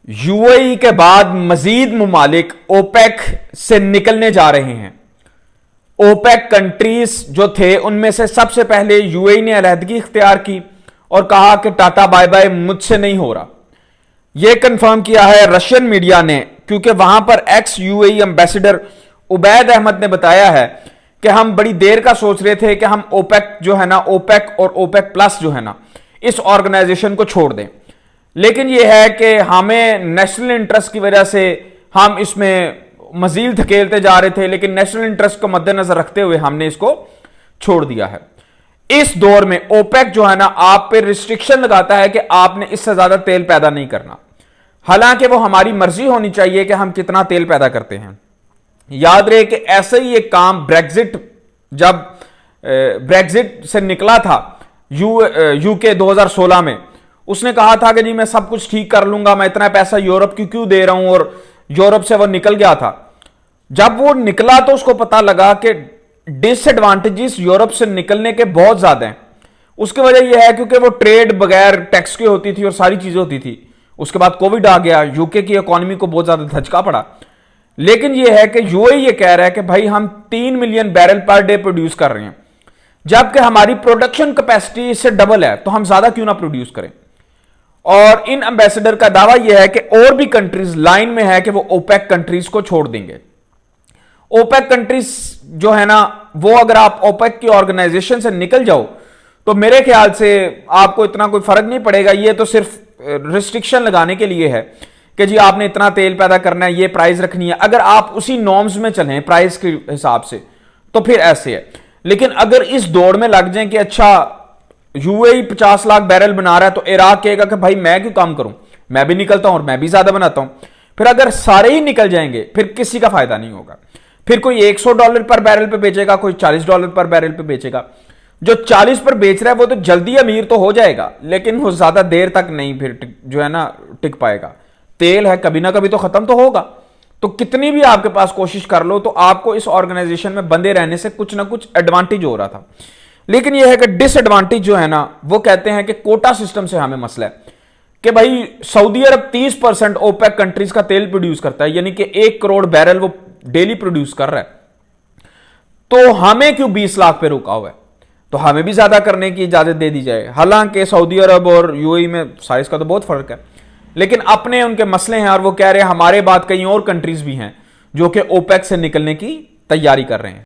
UAE के बाद मजीद मुमालिक OPEC से निकलने जा रहे हैं। ओपेक कंट्रीज जो थे उनमें से सबसे पहले यूएई ने अलहदगी इख्तियार की और कहा कि टाटा बाय बाय मुझसे नहीं हो रहा। यह कंफर्म किया है रशियन मीडिया ने, क्योंकि वहां पर ex UAE ambassador Ubaid Ahmad ने बताया है कि हम बड़ी देर का सोच रहे थे कि हम ओपेक जो है ना, ओपेक और ओपेक प्लस जो है ना, इस ऑर्गेनाइजेशन को छोड़ दें, लेकिन यह है कि हमें नेशनल इंटरेस्ट की वजह से हम इसमें मजीद धकेलते जा रहे थे, लेकिन नेशनल इंटरेस्ट को मद्देनजर रखते हुए हमने इसको छोड़ दिया है। इस दौर में ओपेक जो है ना, आप पे रिस्ट्रिक्शन लगाता है कि आपने इससे ज्यादा तेल पैदा नहीं करना, हालांकि वो हमारी मर्जी होनी चाहिए कि हम कितना तेल पैदा करते हैं। याद रहे कि ऐसे ही एक काम ब्रेग्जिट, जब ब्रेग्जिट से निकला था यूके 2016 में, उसने कहा था कि जी मैं सब कुछ ठीक कर लूंगा, मैं इतना पैसा यूरोप की क्यों दे रहा हूं, और यूरोप से वो निकल गया था। जब वो निकला तो उसको पता लगा कि डिसएडवांटेजेस यूरोप से निकलने के बहुत ज्यादा हैं। उसकी वजह यह है क्योंकि वो ट्रेड बगैर टैक्स की होती थी और सारी चीजें होती थी। उसके बाद कोविड आ गया, यूके की इकोनॉमी को बहुत ज्यादा धचका पड़ा। लेकिन यह है कि यूएई ये कह रहा है कि भाई हम 3 million barrel per day produce कर रहे हैं, जबकि हमारी प्रोडक्शन कैपेसिटी इससे डबल है, तो हम ज्यादा क्यों ना प्रोड्यूस करें। और इन एम्बेसडर का दावा यह है कि और भी कंट्रीज लाइन में है कि वो ओपेक कंट्रीज को छोड़ देंगे। ओपेक कंट्रीज जो है ना, वो अगर आप ओपेक की ऑर्गेनाइजेशन से निकल जाओ तो मेरे ख्याल से आपको इतना कोई फर्क नहीं पड़ेगा। ये तो सिर्फ रिस्ट्रिक्शन लगाने के लिए है कि जी आपने इतना तेल पैदा करना है, ये प्राइस रखनी है। अगर आप उसी नॉर्म्स में चलें प्राइस के हिसाब से तो फिर ऐसे है। लेकिन अगर इस दौड़ में लग जाए कि अच्छा यूएई 50 लाख बैरल बना रहा है, तो इराक कहेगा कि भाई मैं क्यों काम करूं, मैं भी निकलता हूं और मैं भी ज्यादा बनाता हूं। फिर अगर सारे ही निकल जाएंगे फिर किसी का फायदा नहीं होगा। फिर कोई $100 पर बैरल पे बेचेगा, कोई $40 पर बैरल पे बेचेगा। जो 40 पर बेच रहा है वो तो जल्दी अमीर तो हो जाएगा, लेकिन वो ज्यादा देर तक नहीं फिर जो है ना टिक पाएगा। तेल है, कभी ना कभी तो खत्म तो होगा। तो कितनी भी आपके पास कोशिश कर लो, तो आपको इस ऑर्गेनाइजेशन में बंधे रहने से कुछ ना कुछ एडवांटेज हो रहा था। लेकिन यह है कि डिसएडवांटेज जो है ना, वो कहते हैं कि कोटा सिस्टम से हमें मसला है कि भाई सऊदी अरब 30% ओपेक कंट्रीज का तेल प्रोड्यूस करता है, यानी कि 1 करोड़ बैरल वो डेली प्रोड्यूस कर रहा है। तो हमें क्यों 20 लाख पे रुका हुआ है, तो हमें भी ज्यादा करने की इजाजत दे दी जाए। हालांकि सऊदी अरब और यूएई में साइज का तो बहुत फर्क है, लेकिन अपने उनके मसले हैं और वो कह रहे हैं हमारे बाद कई और कंट्रीज भी हैं जो कि ओपेक से निकलने की तैयारी कर रहे हैं।